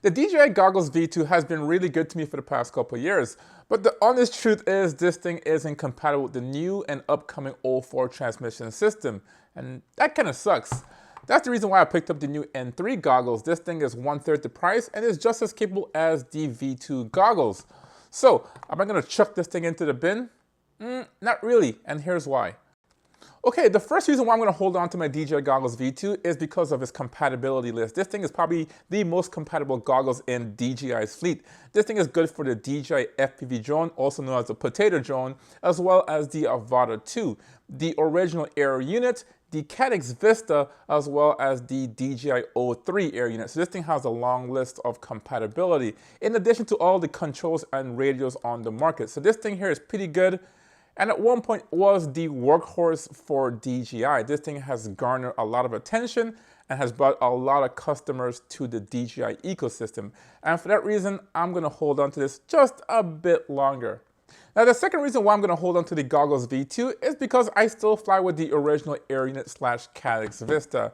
The DJI Goggles V2 has been really good to me for the past couple of years, but the honest truth is this thing isn't compatible with the new and upcoming O4 transmission system, and that kind of sucks. That's the reason why I picked up the new N3 goggles. This thing is 1/3 the price and is just as capable as the V2 goggles. So, am I going to chuck this thing into the bin? Not really, and here's why. Okay, the first reason why I'm going to hold on to my DJI Goggles V2 is because of its compatibility list. This thing is probably the most compatible goggles in DJI's fleet. This thing is good for the DJI FPV drone, also known as the potato drone, as well as the Avata 2, the original air unit, the Caddx Vista, as well as the DJI O3 air unit. So this thing has a long list of compatibility, in addition to all the controls and radios on the market. So this thing here is pretty good. And at one point was the workhorse for DJI. This thing has garnered a lot of attention and has brought a lot of customers to the DJI ecosystem. And for that reason, I'm gonna hold on to this just a bit longer. Now, the second reason why I'm gonna hold on to the Goggles V2 is because I still fly with the original air unit / Caddx Vista.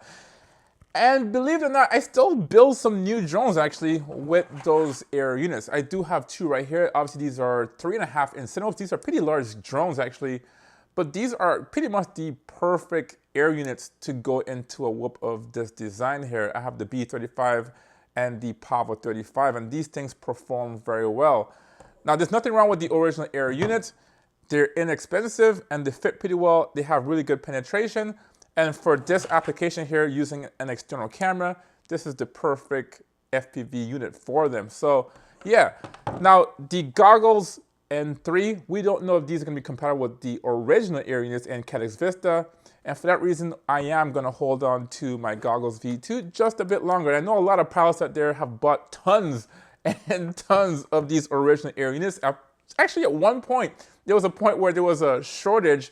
And believe it or not, I still build some new drones actually with those air units. I do have two right here. Obviously, these are 3.5 inch Cineros. These are pretty large drones actually, but these are pretty much the perfect air units to go into a whoop of this design here. I have the B35 and the Pavo 35, and these things perform very well. Now, there's nothing wrong with the original air units. They're inexpensive and they fit pretty well. They have really good penetration. And for this application here, using an external camera, this is the perfect FPV unit for them. So yeah, now the Goggles N3, we don't know if these are gonna be compatible with the original air units in Caddx Vista. And for that reason, I am gonna hold on to my Goggles V2 just a bit longer. And I know a lot of pilots out there have bought tons and tons of these original air units. Actually, at one point, there was a point where there was a shortage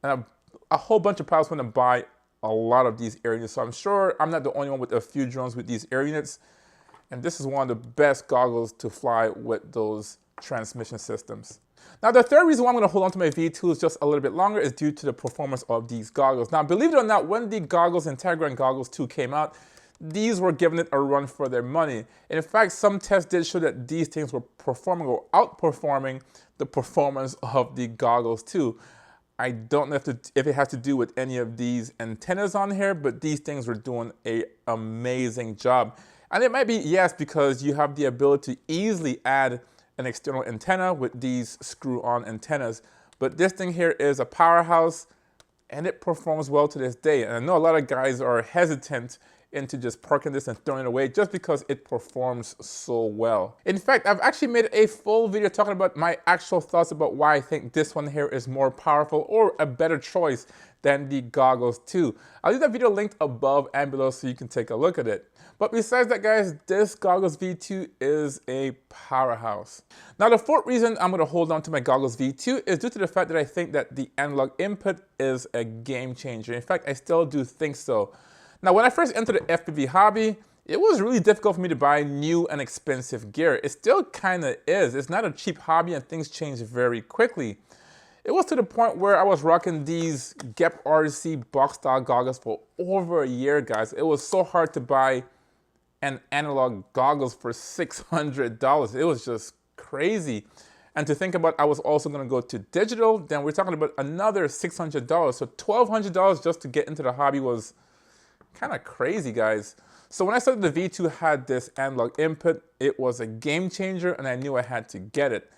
and a whole bunch of pilots want to buy a lot of these air units. So I'm sure I'm not the only one with a few drones with these air units. And this is one of the best goggles to fly with those transmission systems. Now, the third reason why I'm going to hold on to my V2s just a little bit longer is due to the performance of these goggles. Now, believe it or not, when the goggles, Integra and Goggles 2 came out, these were giving it a run for their money. And in fact, some tests did show that these things were performing or outperforming the performance of the Goggles 2. I don't know if it has to do with any of these antennas on here, but these things were doing an amazing job. And it might be, yes, because you have the ability to easily add an external antenna with these screw-on antennas. But this thing here is a powerhouse, and it performs well to this day. And I know a lot of guys are hesitant into just parking this and throwing it away just because it performs so well. In fact, I've actually made a full video talking about my actual thoughts about why I think this one here is more powerful or a better choice than the Goggles 2. I'll leave that video linked above and below so you can take a look at it. But besides that, guys, this Goggles V2 is a powerhouse. Now, the fourth reason I'm gonna hold on to my Goggles V2 is due to the fact that I think that the analog input is a game changer. In fact, I still do think so. Now, when I first entered the FPV hobby, it was really difficult for me to buy new and expensive gear. It still kind of is. It's not a cheap hobby and things change very quickly. It was to the point where I was rocking these GEP RC box style goggles for over a year, guys. It was so hard to buy an analog goggles for $600. It was just crazy. And to think about, I was also gonna go to digital, then we're talking about another $600. So $1,200 just to get into the hobby was kind of crazy, guys. So when I saw the V2 had this analog input, it was a game changer and I knew I had to get it.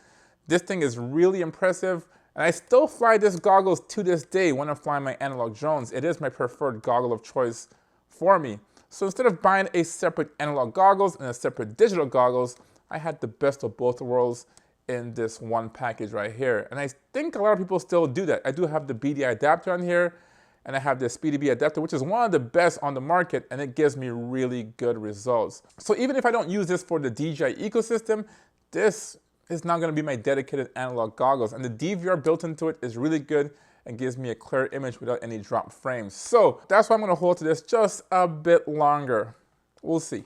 This thing is really impressive and I still fly this goggles to this day when I'm flying my analog drones. It is my preferred goggle of choice for me. So instead of buying a separate analog goggles and a separate digital goggles, I had the best of both worlds in this one package right here. And I think a lot of people still do that. I do have the BDI adapter on here, and I have the SpeedyB adapter, which is one of the best on the market, and it gives me really good results. So even if I don't use this for the DJI ecosystem, this is now gonna be my dedicated analog goggles. And the DVR built into it is really good and gives me a clear image without any drop frames. So that's why I'm gonna hold to this just a bit longer. We'll see.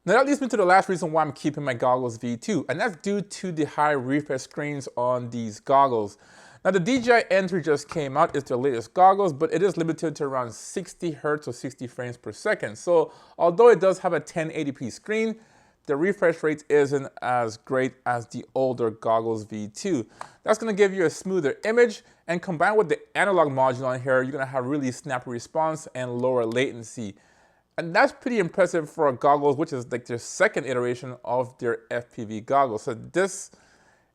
Now that leads me to the last reason why I'm keeping my Goggles V2, and that's due to the high refresh screens on these goggles. Now the DJI N3 just came out, it's the latest goggles, but it is limited to around 60 Hertz or 60 frames per second. So although it does have a 1080p screen, the refresh rate isn't as great as the older Goggles V2. That's going to give you a smoother image, and combined with the analog module on here, you're going to have really snappy response and lower latency. And that's pretty impressive for a goggles, which is like their second iteration of their FPV goggles. So this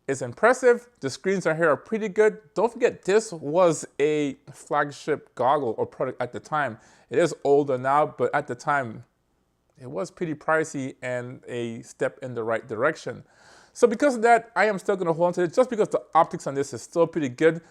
is impressive. The screens on here are pretty good. Don't forget, this was a flagship goggle or product at the time. It is older now, but at the time, it was pretty pricey and a step in the right direction. So because of that, I am still going to hold on to it just because the optics on this is still pretty good.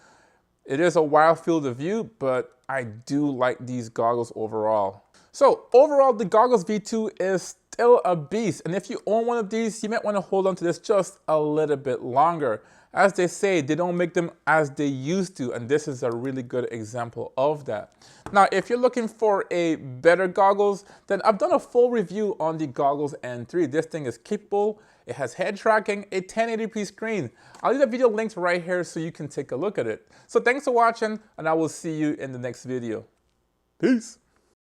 It is a wild field of view, but I do like these goggles overall. So overall, the Goggles V2 is still a beast. And if you own one of these, you might want to hold on to this just a little bit longer. As they say, they don't make them as they used to, and this is a really good example of that. Now, if you're looking for a better goggles, then I've done a full review on the Goggles N3. This thing is capable. It has head tracking, a 1080p screen. I'll leave the video linked right here so you can take a look at it. So thanks for watching, and I will see you in the next video. Peace.